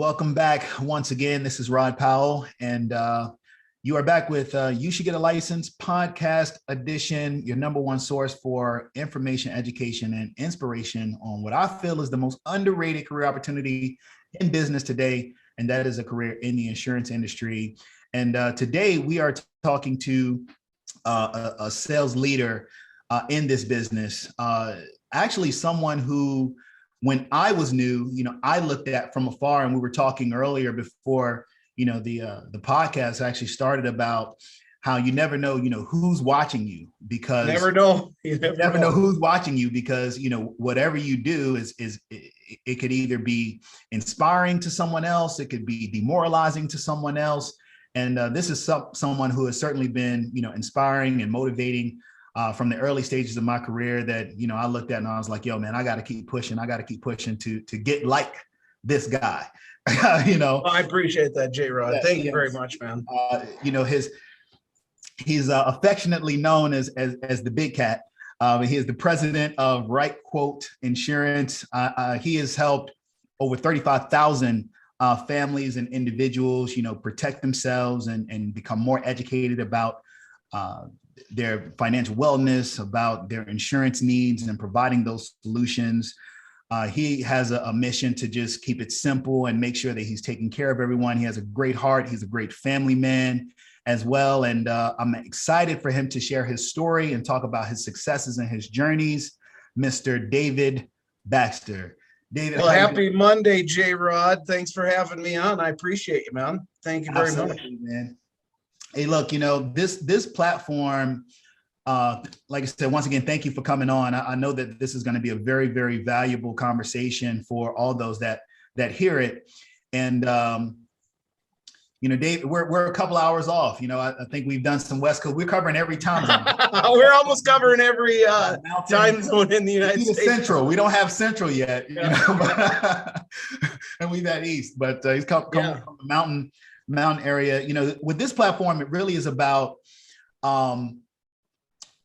Welcome back once again. This is Rod Powell, and you are back with You Should Get a License podcast edition, your number one source for information, education, and inspiration on what I feel is the most underrated career opportunity in business today, and that is a career in the insurance industry. And today we are talking to a sales leader in this business, actually someone who, when I was new, I looked at from afar, and we were talking earlier before, the podcast actually started about how you never know, who's watching you, because you never know who's watching you, because, whatever you do it could either be inspiring to someone else. It could be demoralizing to someone else. And this is someone who has certainly been, inspiring and motivating from the early stages of my career that, I looked at and I was like, yo, man, I got to keep pushing. I got to keep pushing to get like this guy, Well, I appreciate that, J-Rod. Thank you very much, man. He's affectionately known as the Big Cat. He is the president of Right Quote Insurance. He has helped over 35,000 families and individuals, protect themselves and become more educated about their financial wellness, about their insurance needs, and providing those solutions. He has a mission to just keep it simple and make sure that he's taking care of everyone. He has a great heart. He's a great family man as well. And I'm excited for him to share his story and talk about his successes and his journeys. Mr. David Baxter. David. Well, happy Monday, J-Rod. Thanks for having me on. I appreciate you, man. Thank you very much. Man. Hey, look, this platform, like I said, once again, thank you for coming on. I know that this is going to be a very, very valuable conversation for all those that hear it. And, Dave, we're a couple hours off. I think we've done some West Coast. We're covering every time zone. We're almost covering every time zone in the United States. Central. We don't have Central yet, and we've had East, but he's coming from the mountain area. With this platform, it really is about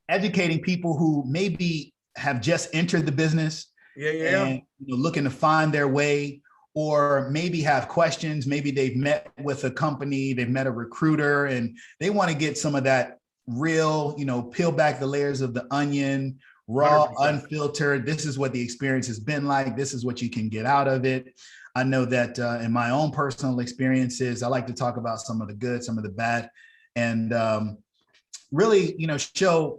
educating people who maybe have just entered the business and looking to find their way, or maybe have questions. Maybe they've met with a company, they've met a recruiter, and they want to get some of that real, peel back the layers of the onion, raw, 100%. Unfiltered. This is what the experience has been like. This is what you can get out of it. I know that in my own personal experiences, I like to talk about some of the good, some of the bad, and really, show,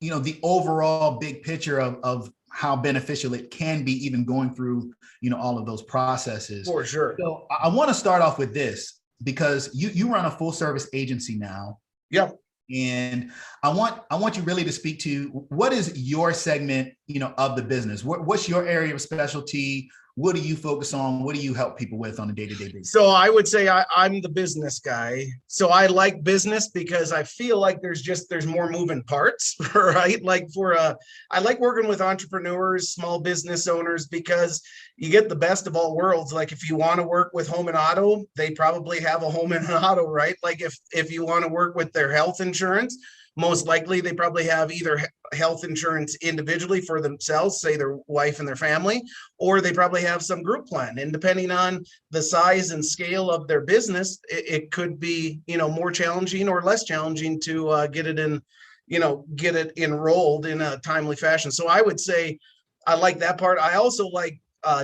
the overall big picture of how beneficial it can be, even going through, all of those processes. For sure. So I want to start off with this, because you run a full service agency now. Yep. And I want you really to speak to, what is your segment, of the business? What's your area of specialty? What do you focus on? What do you help people with on a day-to-day basis? So I would say I'm the business guy. So I like business because I feel like there's more moving parts, right? Like I like working with entrepreneurs, small business owners, because you get the best of all worlds. Like if you want to work with home and auto, they probably have a home and an auto, right? Like if you want to work with their health insurance, most likely they probably have either health insurance individually for themselves, say their wife and their family, or they probably have some group plan. And depending on the size and scale of their business, it could be, more challenging or less challenging to get it enrolled in a timely fashion. So I would say I like that part. I also like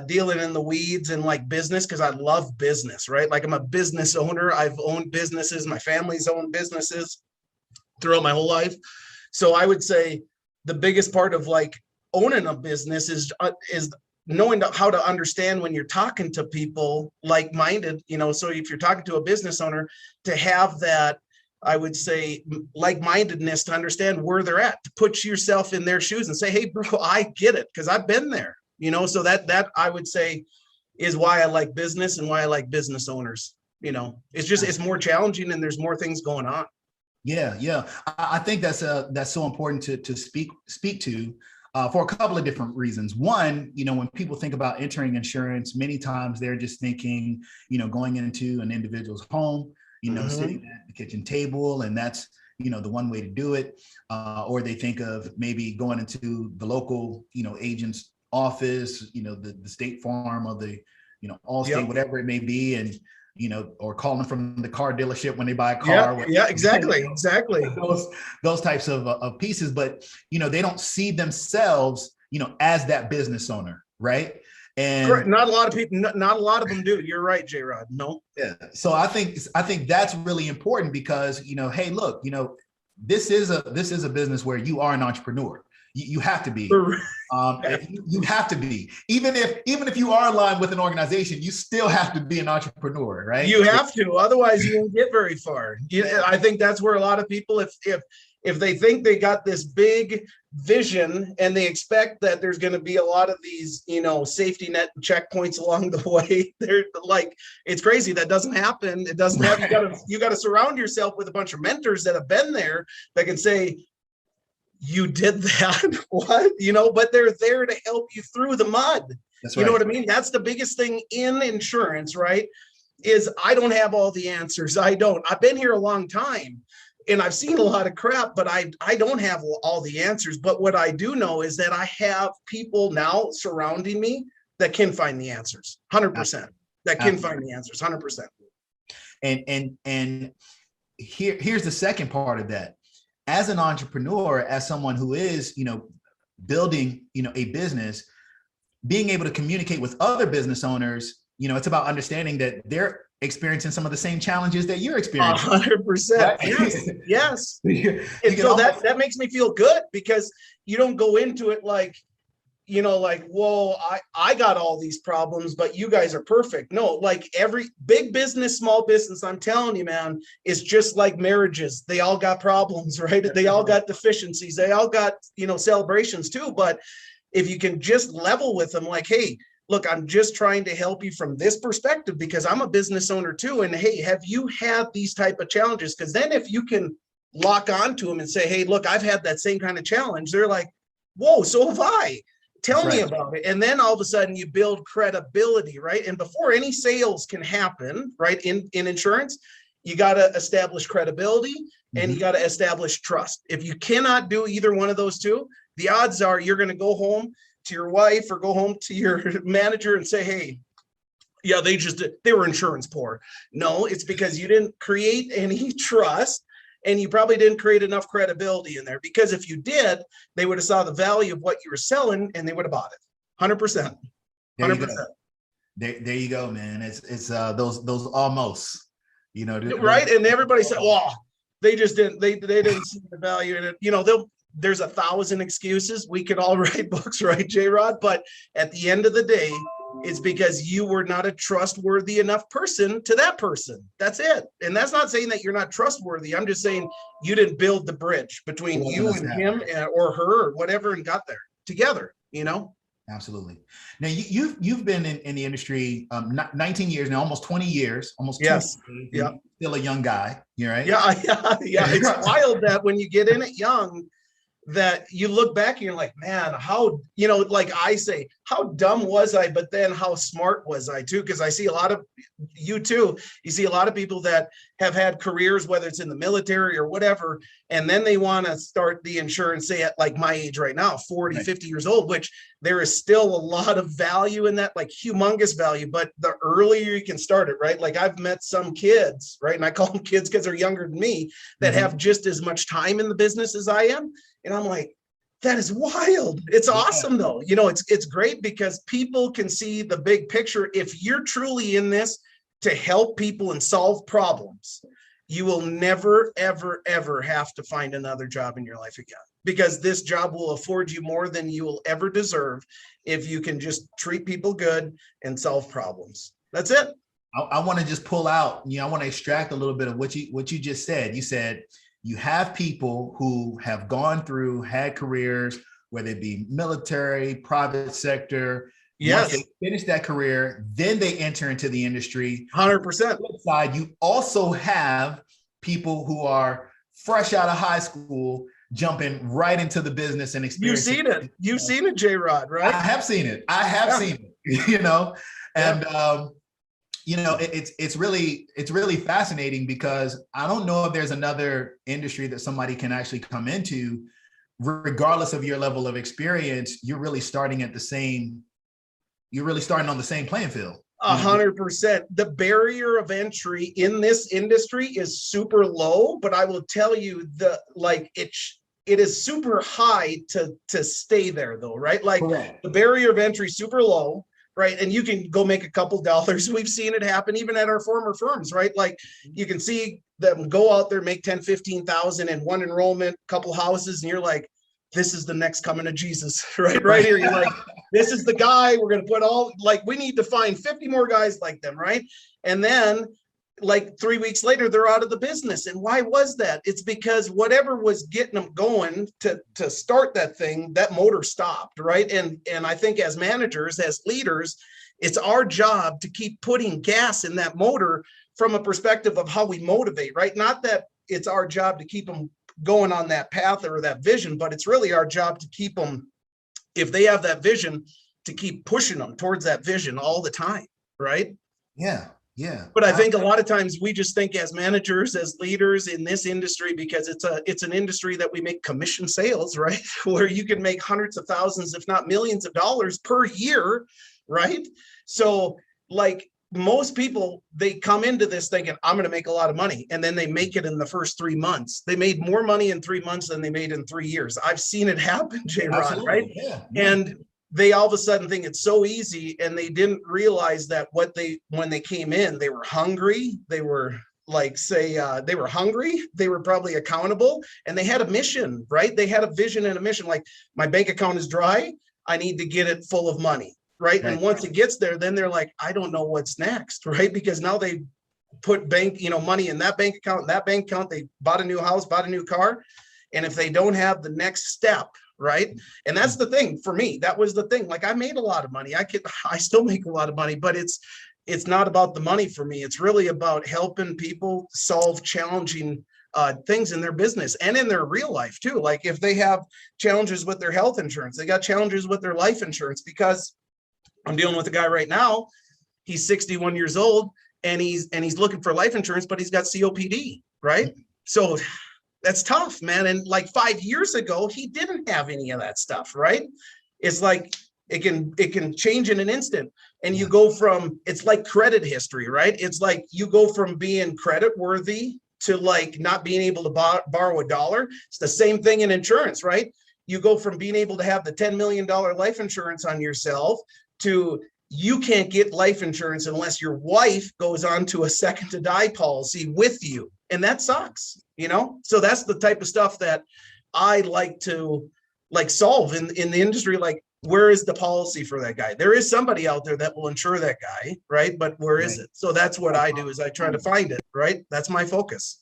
dealing in the weeds and like business, because I love business, right? Like I'm a business owner. I've owned businesses. My family's owned businesses throughout my whole life. So I would say the biggest part of like owning a business is knowing how to understand when you're talking to people like-minded, so if you're talking to a business owner, to have that, I would say, like-mindedness, to understand where they're at, to put yourself in their shoes and say, hey, bro, I get it, because I've been there, so that I would say is why I like business and why I like business owners. It's more challenging and there's more things going on. Yeah. I think that's so important to speak to for a couple of different reasons. One, when people think about entering insurance, many times they're just thinking, going into an individual's home, sitting at the kitchen table, and that's, the one way to do it. Or they think of maybe going into the local, agent's office, the State Farm or the Allstate, whatever it may be, and or calling from the car dealership when they buy a car. Exactly. Those types of pieces, but they don't see themselves, as that business owner, right? And correct. Not a lot of people, not a lot of them do. You're right, J-Rod. No. Yeah. So I think that's really important because, hey, look, this is a business where you are an entrepreneur. You have to be. You have to be. Even if you are aligned with an organization, you still have to be an entrepreneur, right? You have to. Otherwise, you won't get very far. I think that's where a lot of people, if they think they got this big vision and they expect that there's going to be a lot of these, safety net checkpoints along the way, they're like, it's crazy. That doesn't happen. It doesn't happen. You got to surround yourself with a bunch of mentors that have been there that can say, you did that. What? But they're there to help you through the mud. That's right. You know what I mean? That's the biggest thing in insurance, right? Is I don't have all the answers. I've been here a long time and I've seen a lot of crap, but I don't have all the answers. But what I do know is that I have people now surrounding me that can find the answers 100%, that can find the answers 100%. And here's the second part of that. As an entrepreneur, as someone who is, building, a business, being able to communicate with other business owners, it's about understanding that they're experiencing some of the same challenges that you're experiencing. 100%. Right? Yes. And so that makes me feel good because you don't go into it like, whoa, I got all these problems, but you guys are perfect. No, like every big business, small business, I'm telling you, man, is just like marriages. They all got problems, right? They all got deficiencies. They all got, celebrations too. But if you can just level with them, like, hey, look, I'm just trying to help you from this perspective because I'm a business owner too. And hey, have you had these type of challenges? Because then if you can lock onto them and say, hey, look, I've had that same kind of challenge, they're like, whoa, so have I. Tell me about it. And then all of a sudden you build credibility, right? And before any sales can happen, right, in insurance, you got to establish credibility and you got to establish trust. If you cannot do either one of those two, the odds are you're going to go home to your wife or go home to your manager and say, hey, yeah, they were insurance poor. No, it's because you didn't create any trust. And you probably didn't create enough credibility in there because if you did, they would have saw the value of what you were selling and they would have bought it. 100%. 100%. There you go, man. It's those almost, right. And everybody said, well, they just didn't, they didn't see the value in it. There's 1,000 excuses. We could all write books, right, J-Rod? But at the end of the day, it's because you were not a trustworthy enough person to that person. That's it. And that's not saying that you're not trustworthy. I'm just saying you didn't build the bridge between you and him or her or whatever and got there together, Absolutely. Now you've been in the industry 19 years now, almost 20 years, almost. Yes. Yeah. Still a young guy. You're right. Yeah. It's wild that when you get in it young, that you look back and you're like, man, how, like I say, how dumb was I? But then how smart was I too? Because I see a lot of you too. You see a lot of people that have had careers, whether it's in the military or whatever, and then they want to start the insurance, say at like my age right now, 40, right. 50 years old, which there is still a lot of value in that, like humongous value. But the earlier you can start it, right? Like I've met some kids, right? And I call them kids because they're younger than me that have just as much time in the business as I am. And I'm like, that is wild. It's awesome though. It's great because people can see the big picture. If you're truly in this to help people and solve problems, you will never, ever, ever have to find another job in your life again, because this job will afford you more than you will ever deserve if you can just treat people good and solve problems. That's it. I want to just pull out, I want to extract a little bit of what you just said. You said, you have people who have gone through, had careers, whether it be military, private sector. Yes. Once they finish that career, then they enter into the industry. 100%. On the flip side, you also have people who are fresh out of high school, jumping right into the business and experiencing. You've seen it, J-Rod, right? I have seen it. Seen it, and it's really fascinating because I don't know if there's another industry that somebody can actually come into, regardless of your level of experience. You're really starting on the same playing field. 100%. The barrier of entry in this industry is super low, but I will tell you it is super high to stay there though, right? Like Correct. the barrier of entry super low, right? And you can go make a couple dollars. We've seen it happen even at our former firms, right? Like you can see them go out there, make 10, 15,000 in one enrollment, couple houses, and you're like, this is the next coming of Jesus, right? Right here. You're like, this is the guy. We're going to put we need to find 50 more guys like them, right? And then like 3 weeks later, they're out of the business. And why was that? It's because whatever was getting them going to start that thing, that motor stopped, right? And I think as managers, as leaders, it's our job to keep putting gas in that motor from a perspective of how we motivate, right? Not that it's our job to keep them going on that path or that vision, but it's really our job to keep them, if they have that vision, to keep pushing them towards that vision all the time, right? Yeah. Yeah. But I think a lot of times we just think as managers, as leaders in this industry, because it's an industry that we make commission sales, right? Where you can make hundreds of thousands, if not millions of dollars per year, right? So like most people, they come into this thinking, I'm going to make a lot of money. And then they make it in the first 3 months. They made more money in 3 months than they made in 3 years. I've seen it happen, J-Rod, right? Yeah. And they all of a sudden think it's so easy, and they didn't realize that when they came in, they were hungry. They were they were hungry. They were probably accountable, and they had a mission, right? They had a vision and a mission. Like, my bank account is dry. I need to get it full of money. Right. And once it gets there, then they're like, I don't know what's next. Right. Because now they put money in that bank account, they bought a new house, bought a new car. And if they don't have the next step, right. And that's the thing for me. That was the thing. Like, I made a lot of money. I still make a lot of money, but it's not about the money for me. It's really about helping people solve challenging things in their business and in their real life too. Like if they have challenges with their health insurance, they got challenges with their life insurance, because I'm dealing with a guy right now. He's 61 years old and he's looking for life insurance, but he's got COPD, right? So that's tough, man. And like 5 years ago, he didn't have any of that stuff, right? It's like it can change in an instant. And you go from, it's like credit history, right? It's like you go from being credit worthy to like not being able to borrow a dollar. It's the same thing in insurance, right? You go from being able to have the $10 million life insurance on yourself to you can't get life insurance unless your wife goes on to a second to die policy with you. And that sucks, So that's the type of stuff that I like to solve in the industry. Like, where is the policy for that guy? There is somebody out there that will insure that guy, right? But where is it? So that's what I do, is I try to find it, right? That's my focus.